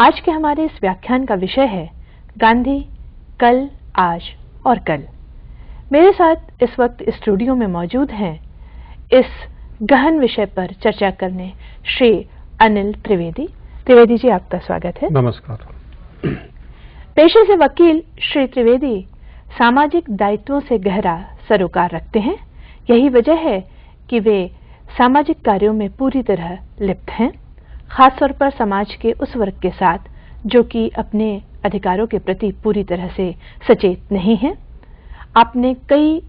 आज के हमारे इस व्याख्यान का विषय है गांधी, कल, आज और कल। मेरे साथ इस वक्त स्टूडियो में मौजूद हैं इस गहन विषय पर चर्चा करने श्री अनिल त्रिवेदी। त्रिवेदी जी, आपका स्वागत है। नमस्कार। पेशे से वकील श्री त्रिवेदी सामाजिक दायित्वों से गहरा सरोकार रखते हैं। यही वजह है कि वे सामाजिक कार्यों में पूरी तरह लिप्त हैं, खासतौर पर समाज के उस वर्ग के साथ जो कि अपने अधिकारों के प्रति पूरी तरह से सचेत नहीं है। आपने कई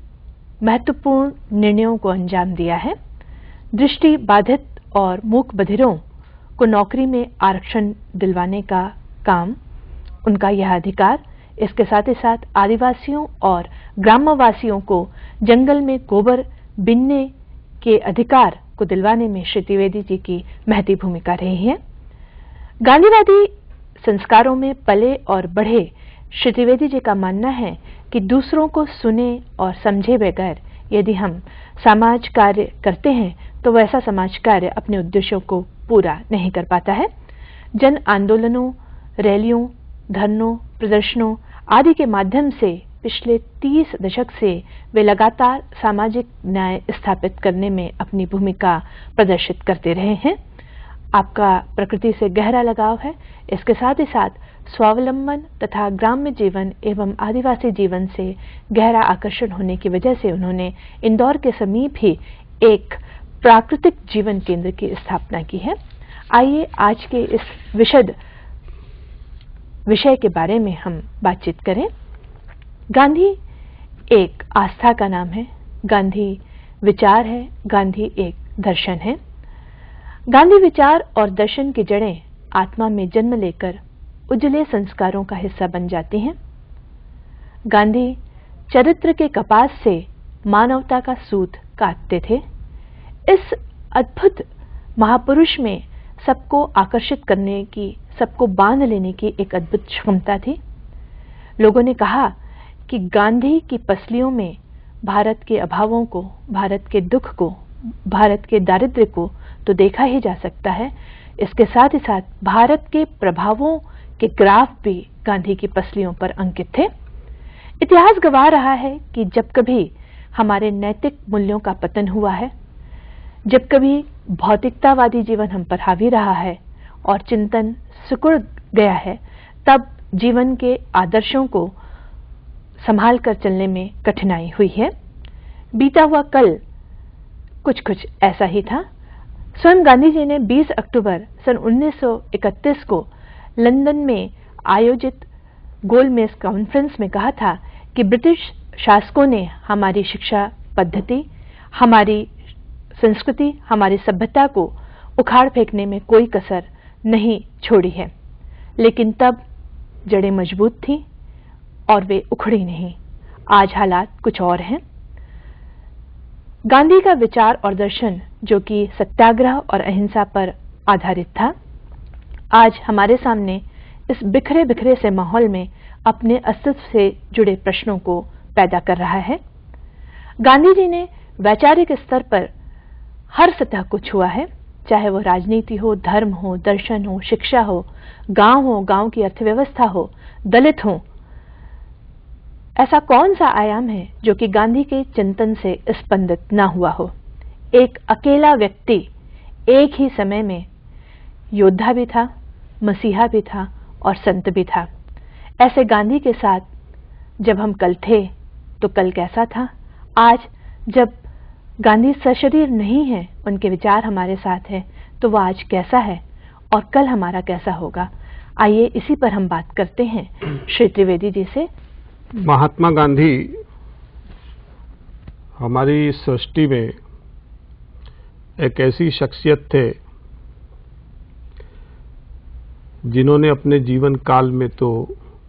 महत्वपूर्ण निर्णयों को अंजाम दिया है। दृष्टि बाधित और मूक बधिरों को नौकरी में आरक्षण दिलवाने का काम, उनका यह अधिकार, इसके साथ ही साथ आदिवासियों और ग्रामवासियों को जंगल में गोबर बीनने के अधिकार को दिलवाने में श्री त्रिवेदी जी की महती भूमिका रही है। गांधीवादी संस्कारों में पले और बढ़े श्री त्रिवेदी जी का मानना है कि दूसरों को सुने और समझे बगैर यदि हम समाज कार्य करते हैं तो वैसा समाज कार्य अपने उद्देश्यों को पूरा नहीं कर पाता है। जन आंदोलनों, रैलियों, धरनों, प्रदर्शनों आदि के माध्यम से पिछले 30 दशक से वे लगातार सामाजिक न्याय स्थापित करने में अपनी भूमिका प्रदर्शित करते रहे हैं। आपका प्रकृति से गहरा लगाव है, इसके साथ ही साथ स्वावलंबन तथा ग्राम्य जीवन एवं आदिवासी जीवन से गहरा आकर्षण होने की वजह से उन्होंने इंदौर के समीप ही एक प्राकृतिक जीवन केंद्र की स्थापना की है। आइए आज के इस विशद विषय के बारे में हम बातचीत करें। गांधी एक आस्था का नाम है, गांधी विचार है, गांधी एक दर्शन है। गांधी विचार और दर्शन की जड़ें आत्मा में जन्म लेकर उजले संस्कारों का हिस्सा बन जाती हैं। गांधी चरित्र के कपास से मानवता का सूत काटते थे। इस अद्भुत महापुरुष में सबको आकर्षित करने की, सबको बांध लेने की एक अद्भुत क्षमता थी। लोगों ने कहा कि गांधी की पसलियों में भारत के अभावों को, भारत के दुख को, भारत के दारिद्र्य को तो देखा ही जा सकता है, इसके साथ ही साथ भारत के प्रभावों के ग्राफ भी गांधी की पसलियों पर अंकित थे। इतिहास गवाह रहा है कि जब कभी हमारे नैतिक मूल्यों का पतन हुआ है, जब कभी भौतिकतावादी जीवन हम पर हावी रहा है और चिंतन सिकुड़ गया है, तब जीवन के आदर्शों को संभाल कर चलने में कठिनाई हुई है। बीता हुआ कल कुछ ऐसा ही था। स्वयं गांधी जी ने 20 अक्टूबर सन 1931 को लंदन में आयोजित गोलमेज कॉन्फ्रेंस में कहा था कि ब्रिटिश शासकों ने हमारी शिक्षा पद्धति, हमारी संस्कृति, हमारी सभ्यता को उखाड़ फेंकने में कोई कसर नहीं छोड़ी है, लेकिन तब जड़ें मजबूत थीं और वे उखड़ी नहीं। आज हालात कुछ और हैं। गांधी का विचार और दर्शन, जो कि सत्याग्रह और अहिंसा पर आधारित था, आज हमारे सामने इस बिखरे बिखरे से माहौल में अपने अस्तित्व से जुड़े प्रश्नों को पैदा कर रहा है। गांधी जी ने वैचारिक स्तर पर हर सतह को छुआ है, चाहे वो राजनीति हो, धर्म हो, दर्शन हो, शिक्षा हो, गांव की अर्थव्यवस्था हो, दलित हो। ऐसा कौन सा आयाम है जो कि गांधी के चिंतन से स्पंदित न हुआ हो। एक अकेला व्यक्ति एक ही समय में योद्धा भी था, मसीहा भी था और संत भी था। ऐसे गांधी के साथ जब हम कल थे तो कल कैसा था? आज जब गांधी सशरीर नहीं है, उनके विचार हमारे साथ हैं, तो वह आज कैसा है और कल हमारा कैसा होगा? आइए इसी पर हम बात करते हैं श्री त्रिवेदी जी से। महात्मा गांधी हमारी सृष्टि में एक ऐसी शख्सियत थे जिन्होंने अपने जीवन काल में तो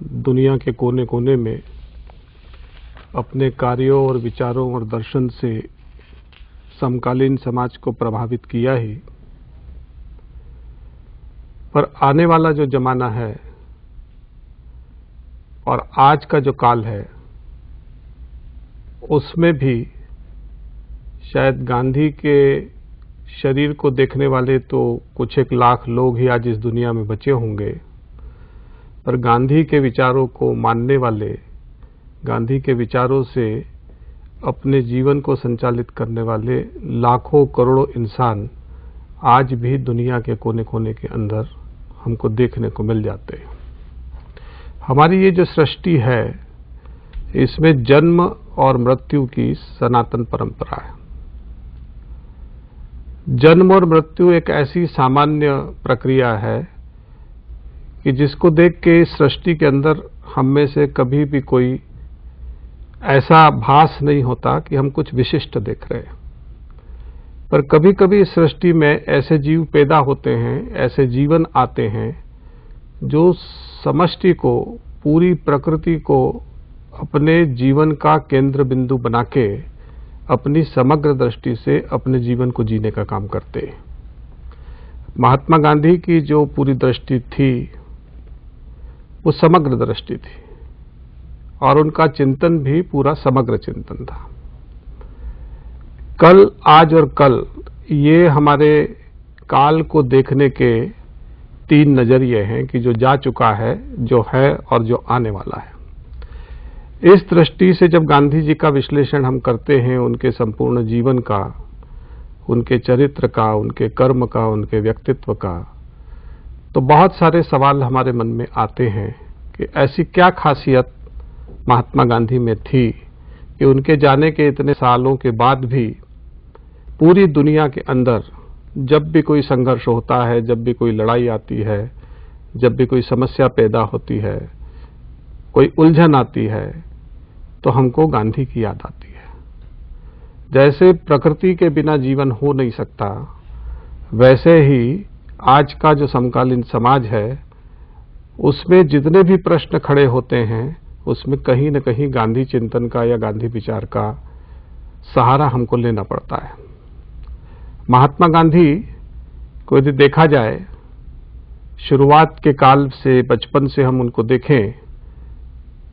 दुनिया के कोने कोने में अपने कार्यों और विचारों और दर्शन से समकालीन समाज को प्रभावित किया ही, पर आने वाला जो जमाना है और आज का जो काल है, उसमें भी शायद गांधी के शरीर को देखने वाले तो कुछ एक लाख लोग ही आज इस दुनिया में बचे होंगे, पर गांधी के विचारों को मानने वाले, गांधी के विचारों से अपने जीवन को संचालित करने वाले लाखों करोड़ों इंसान आज भी दुनिया के कोने कोने के अंदर हमको देखने को मिल जाते हैं। हमारी ये जो सृष्टि है, इसमें जन्म और मृत्यु की सनातन परंपरा है। जन्म और मृत्यु एक ऐसी सामान्य प्रक्रिया है कि जिसको देख के इस सृष्टि के अंदर हम में से कभी भी कोई ऐसा भास नहीं होता कि हम कुछ विशिष्ट देख रहे हैं। पर कभी कभी इस सृष्टि में ऐसे जीव पैदा होते हैं, ऐसे जीवन आते हैं जो समष्टि को, पूरी प्रकृति को अपने जीवन का केंद्र बिंदु बना के अपनी समग्र दृष्टि से अपने जीवन को जीने का काम करते हैं। महात्मा गांधी की जो पूरी दृष्टि थी वो समग्र दृष्टि थी और उनका चिंतन भी पूरा समग्र चिंतन था। कल, आज और कल, ये हमारे काल को देखने के तीन नजरिए हैं कि जो जा चुका है, जो है और जो आने वाला है। इस दृष्टि से जब गांधी जी का विश्लेषण हम करते हैं, उनके संपूर्ण जीवन का, उनके चरित्र का, उनके कर्म का, उनके व्यक्तित्व का, तो बहुत सारे सवाल हमारे मन में आते हैं कि ऐसी क्या खासियत महात्मा गांधी में थी कि उनके जाने के इतने सालों के बाद भी पूरी दुनिया के अंदर जब भी कोई संघर्ष होता है, जब भी कोई लड़ाई आती है, जब भी कोई समस्या पैदा होती है, कोई उलझन आती है, तो हमको गांधी की याद आती है। जैसे प्रकृति के बिना जीवन हो नहीं सकता, वैसे ही आज का जो समकालीन समाज है, उसमें जितने भी प्रश्न खड़े होते हैं, उसमें कहीं न कहीं गांधी चिंतन का या गांधी विचार का सहारा हमको लेना पड़ता है। महात्मा गांधी को यदि देखा जाए, शुरुआत के काल से, बचपन से हम उनको देखें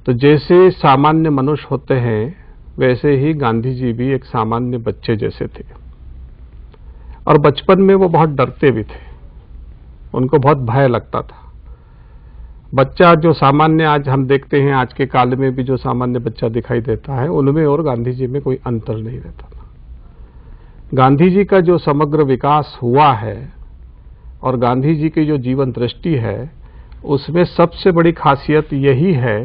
तो जैसे सामान्य मनुष्य होते हैं, वैसे ही गांधी जी भी एक सामान्य बच्चे जैसे थे। और बचपन में वो बहुत डरते भी थे, उनको बहुत भय लगता था। बच्चा जो सामान्य आज हम देखते हैं, आज के काल में भी जो सामान्य बच्चा दिखाई देता है, उनमें और गांधी जी में कोई अंतर नहीं रहता था। गांधी जी का जो समग्र विकास हुआ है और गांधी जी की जो जीवन दृष्टि है, उसमें सबसे बड़ी खासियत यही है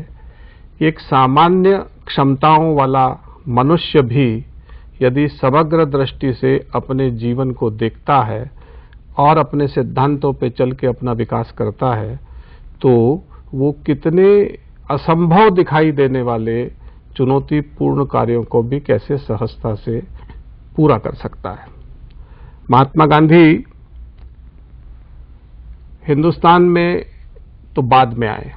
कि एक सामान्य क्षमताओं वाला मनुष्य भी यदि समग्र दृष्टि से अपने जीवन को देखता है और अपने सिद्धांतों पे चल के अपना विकास करता है, तो वो कितने असंभव दिखाई देने वाले चुनौतीपूर्ण कार्यों को भी कैसे सहजता से पूरा कर सकता है। महात्मा गांधी हिंदुस्तान में तो बाद में आए।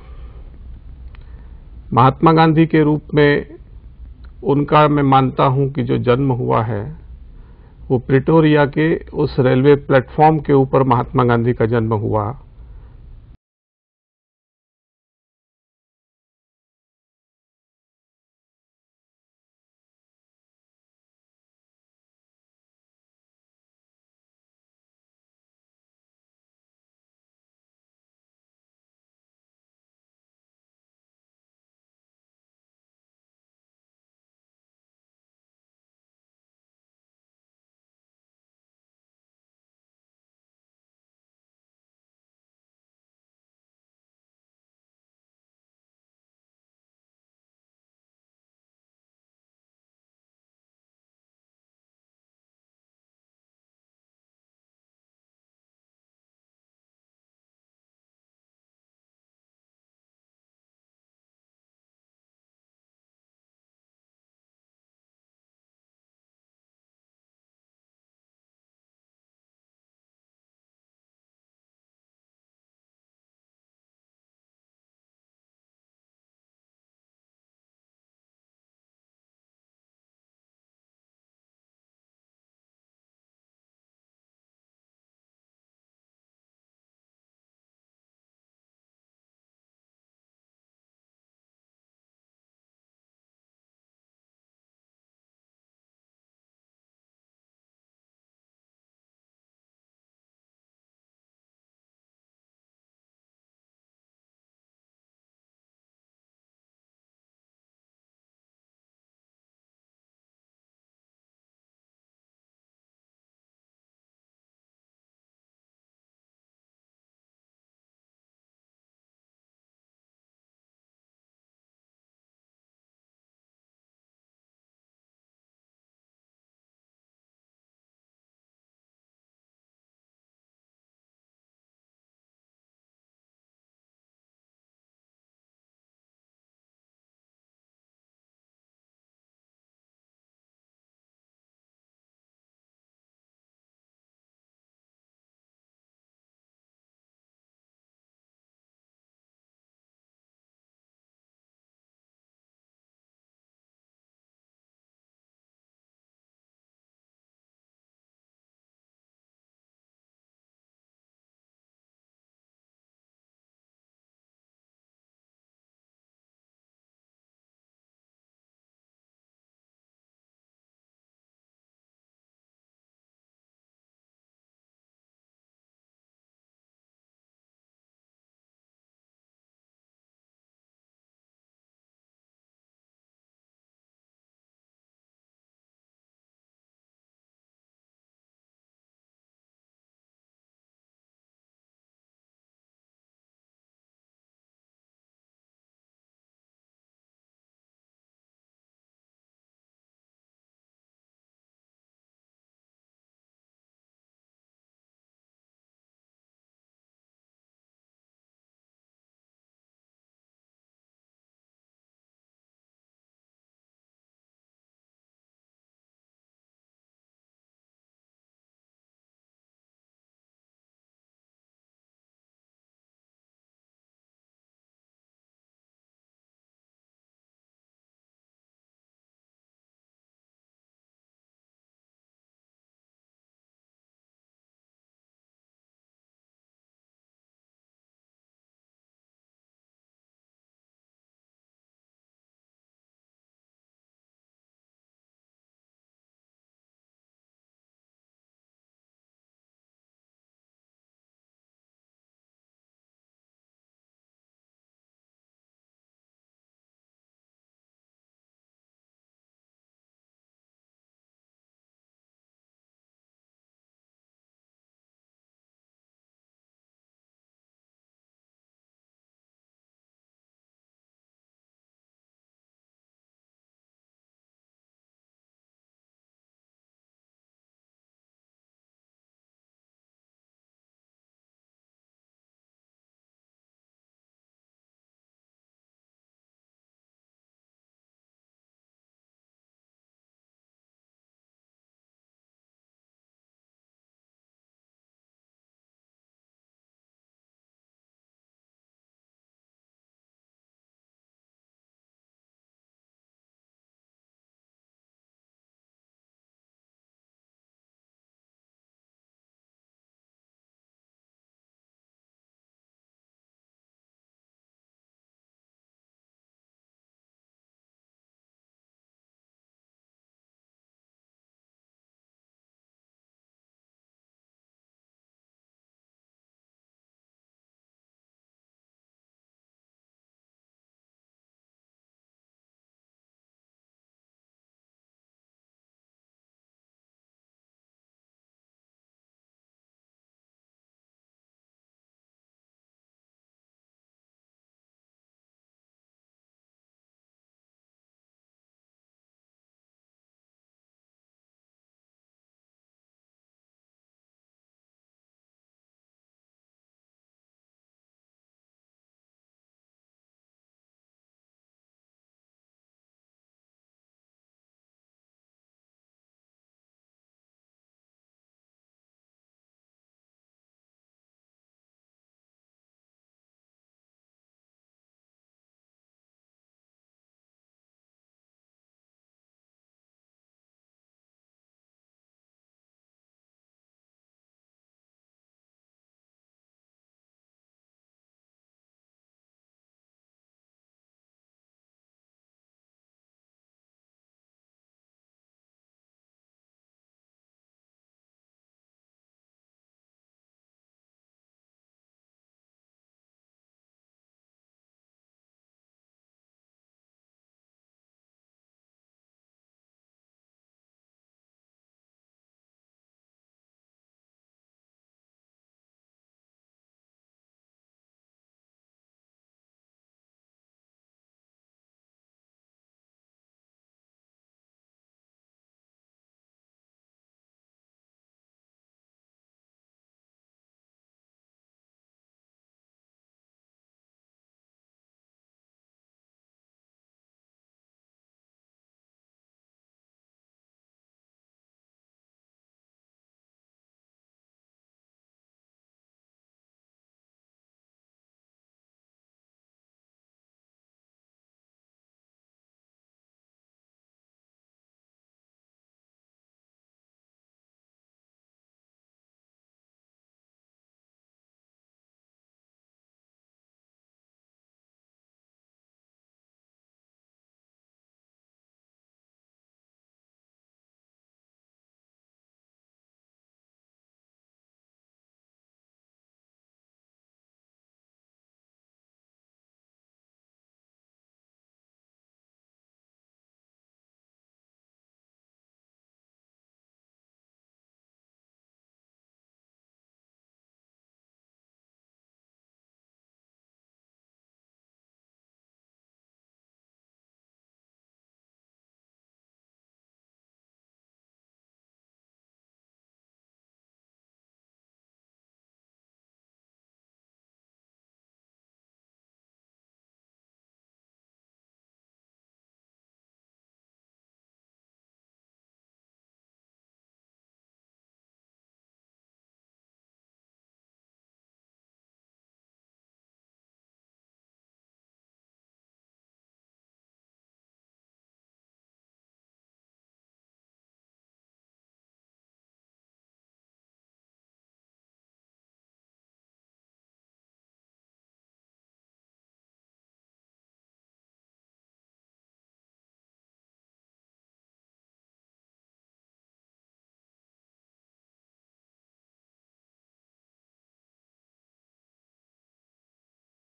महात्मा गांधी के रूप में उनका मैं मानता हूं कि जो जन्म हुआ है, वो प्रिटोरिया के उस रेलवे प्लेटफॉर्म के ऊपर महात्मा गांधी का जन्म हुआ